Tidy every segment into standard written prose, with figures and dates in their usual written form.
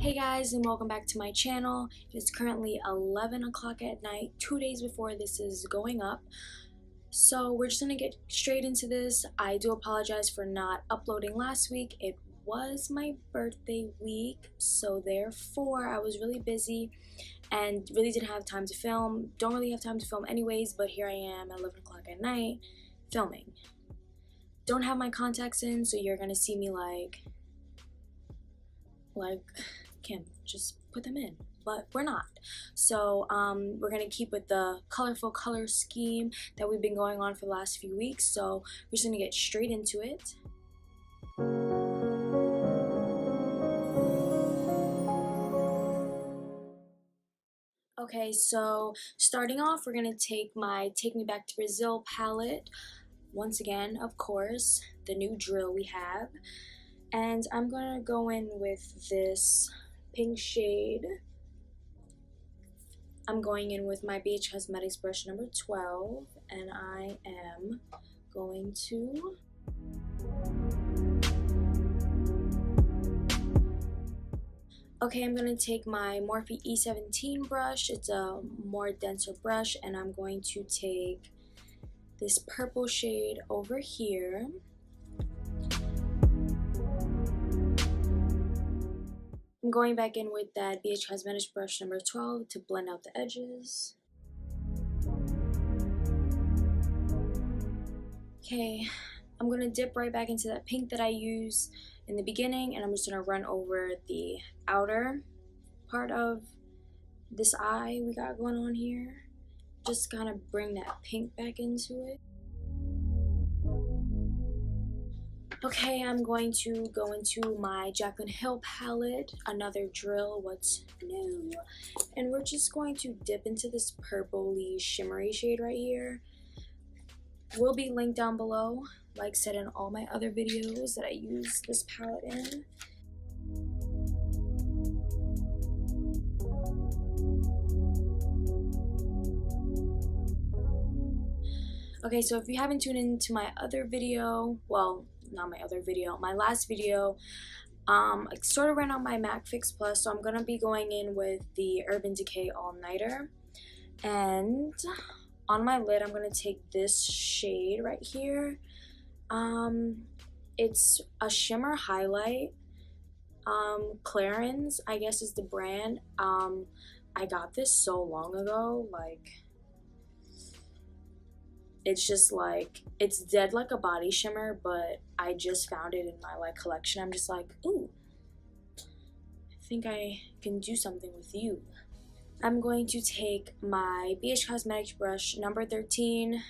Hey guys, and welcome back to my channel. It's currently 11 o'clock at night, 2 days before this is going up. So we're just gonna get straight into this. I do apologize for not uploading last week. It was my birthday week, so therefore I was really busy and really didn't have time to film. Don't really have time to film anyways, but here I am at 11 o'clock at night filming. Don't have my contacts in, so you're gonna see me like Kim, just put them in, but we're not. So we're gonna keep with the colorful color scheme that we've been going on for the last few weeks. So we're just gonna get straight into it. Okay, so starting off, we're gonna take my Take Me Back to Brazil palette. Once again, of course, the new drill we have. And I'm gonna go in with this pink shade. I'm going in with my BH Cosmetics brush number 12, and I am going to I'm gonna take my Morphe E17 brush. It's a more denser brush, and I'm going to take this purple shade over here. I'm going back in with that BH Cosmetics brush number 12 to blend out the edges. Okay, I'm going to dip right back into that pink that I used in the beginning, and I'm just going to run over the outer part of this eye we got going on here. Just kind of bring that pink back into it. Okay, I'm going to go into my Jaclyn Hill palette, another drill, what's new, and we're just going to dip into this purpley shimmery shade right here. Will be linked down below, like said in all my other videos that I use this palette in. Okay, so if you haven't tuned into my other video, well, not my other video, my last video, I sort of ran on my MAC Fix Plus, so I'm going to be going in with the Urban Decay All-Nighter. And on my lid, I'm going to take this shade right here. It's a shimmer highlight. Clarins, I guess, is the brand. I got this so long ago, like, it's just like, it's dead like a body shimmer, but I just found it in my collection. I'm just like, ooh, I think I can do something with you. I'm going to take my BH Cosmetics brush number 13.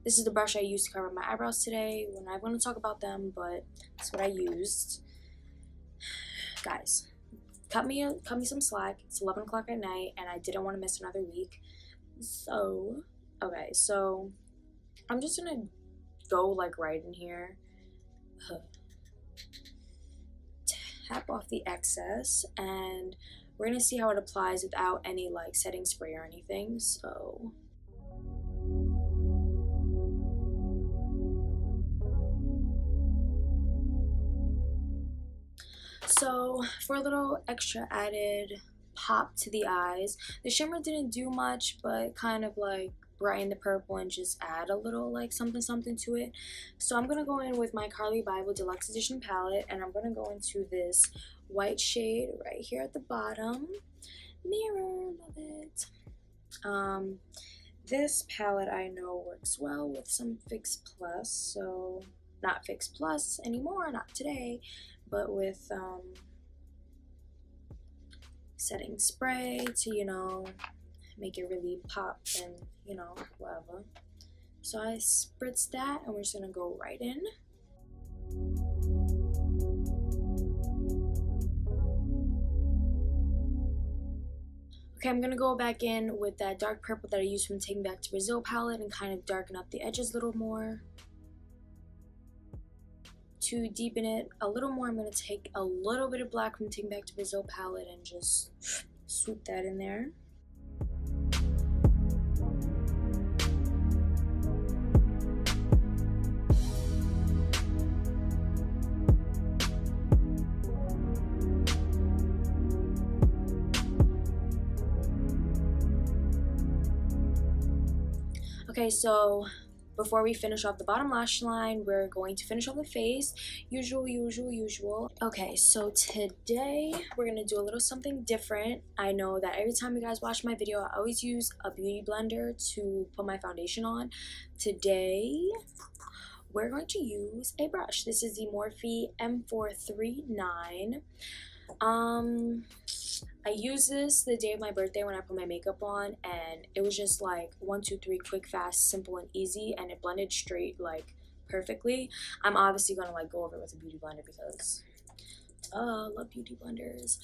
This is the brush I used to cover my eyebrows today. We're not going to talk about them, but that's what I used. Guys, cut me some slack. It's 11 o'clock at night, and I didn't want to miss another week. So okay, so I'm just gonna go right in here, tap off the excess, and we're gonna see how it applies without any setting spray or anything. So for a little extra added pop to the eyes, the shimmer didn't do much, but kind of brighten the purple and just add a little something to it. So I'm gonna go in with my Carli Bybel Deluxe Edition palette, and I'm gonna go into this white shade right here at the bottom. Mirror, love it. This palette I know works well with some Fix Plus, so not Fix Plus anymore, not today, but with setting spray to make it really pop and whatever. So I spritz that, and we're just gonna go right in. Okay, I'm gonna go back in with that dark purple that I used from Take Me Back to Brazil palette and kind of darken up the edges a little more. To deepen it a little more, I'm gonna take a little bit of black from Take Me Back to Brazil palette and just swoop that in there. Okay, so before we finish off the bottom lash line, we're going to finish off the face. Usual. Okay, so today we're gonna do a little something different. I know that every time you guys watch my video, I always use a beauty blender to put my foundation on. Today, we're going to use a brush. This is the Morphe M439. I used this the day of my birthday when I put my makeup on, and it was just like 1, 2, 3, quick, fast, simple, and easy, and it blended straight like perfectly. I'm obviously gonna like go over it with a beauty blender because love beauty blenders.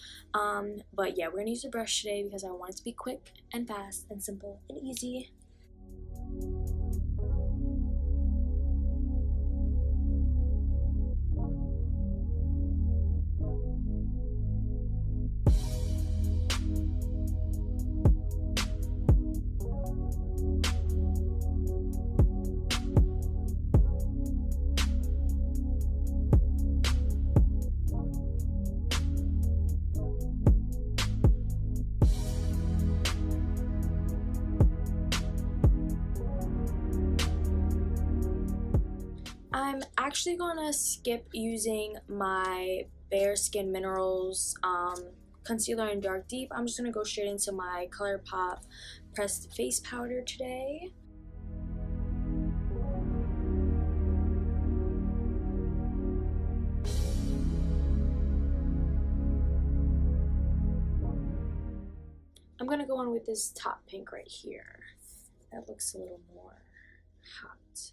But yeah, we're gonna use a brush today because I want it to be quick and fast and simple and easy. I'm actually gonna skip using my Bare Minerals concealer in Dark Deep. I'm just gonna go straight into my ColourPop pressed face powder today. I'm gonna go in with this top pink right here. That looks a little more hot.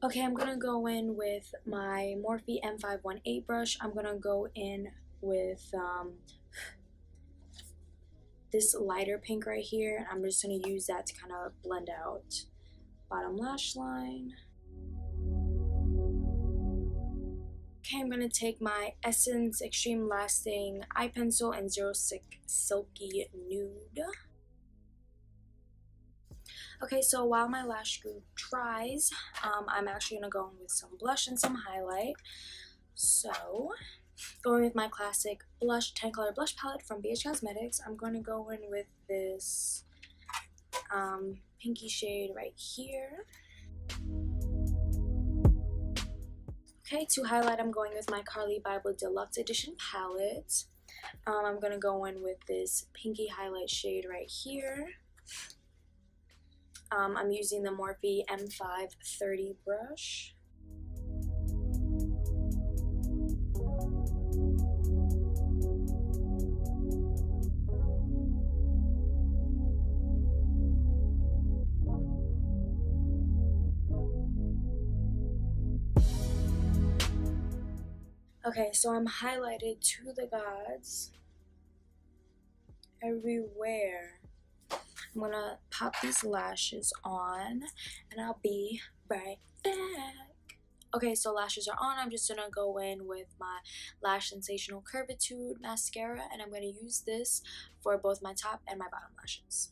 Okay, I'm gonna go in with my Morphe M518 brush. I'm gonna go in with this lighter pink right here. I'm just gonna use that to kind of blend out bottom lash line. Okay, I'm gonna take my Essence Extreme Lasting Eye Pencil in 06 Silky Nude. Okay, so while my lash glue dries, I'm actually going to go in with some blush and some highlight. So, going with my classic blush 10 color blush palette from BH Cosmetics, I'm going to go in with this pinky shade right here. Okay, to highlight, I'm going with my Carli Bybel Deluxe Edition palette. I'm going to go in with this pinky highlight shade right here. I'm using the Morphe M530 brush. Okay, so I'm highlighted to the gods everywhere. I'm gonna pop these lashes on and I'll be right back. Okay, so lashes are on. I'm just gonna go in with my Lash Sensational Curvitude mascara, and I'm gonna use this for both my top and my bottom lashes.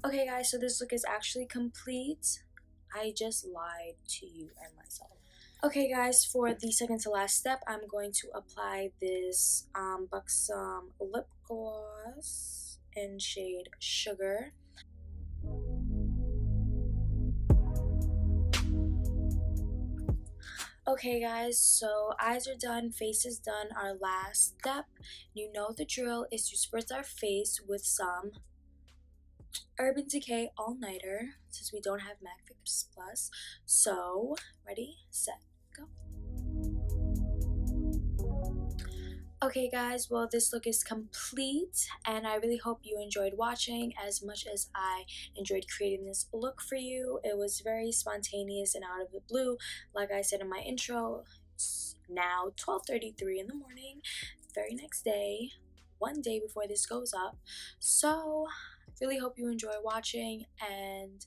Okay guys, so this look is actually complete. I just lied to you and myself. Okay guys, for the second to last step, I'm going to apply this Buxom lip gloss in shade Sugar. Okay guys, so eyes are done, face is done. Our last step, you know the drill, is to spritz our face with some Urban Decay All Nighter, since we don't have MAC Fix Plus. So, ready, set, go. Okay guys, well this look is complete, and I really hope you enjoyed watching as much as I enjoyed creating this look for you. It was very spontaneous and out of the blue. Like I said in my intro, it's now 12:33 in the morning, very next day, one day before this goes up. So I really hope you enjoy watching, and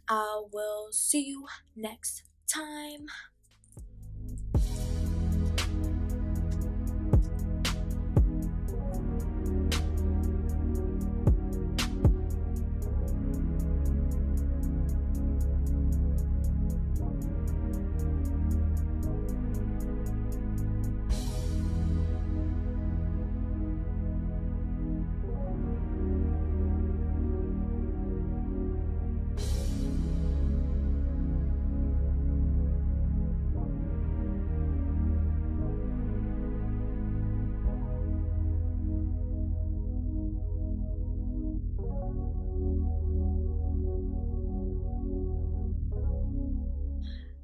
I will see you next time.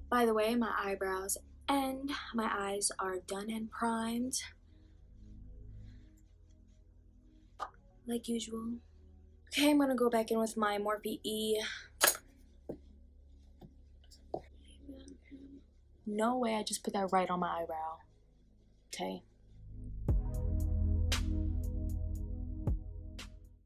By the way, my eyebrows and my eyes are done and primed like usual. Okay, I'm gonna go back in with my Morphe E. No way, I just put that right on my eyebrow. Okay.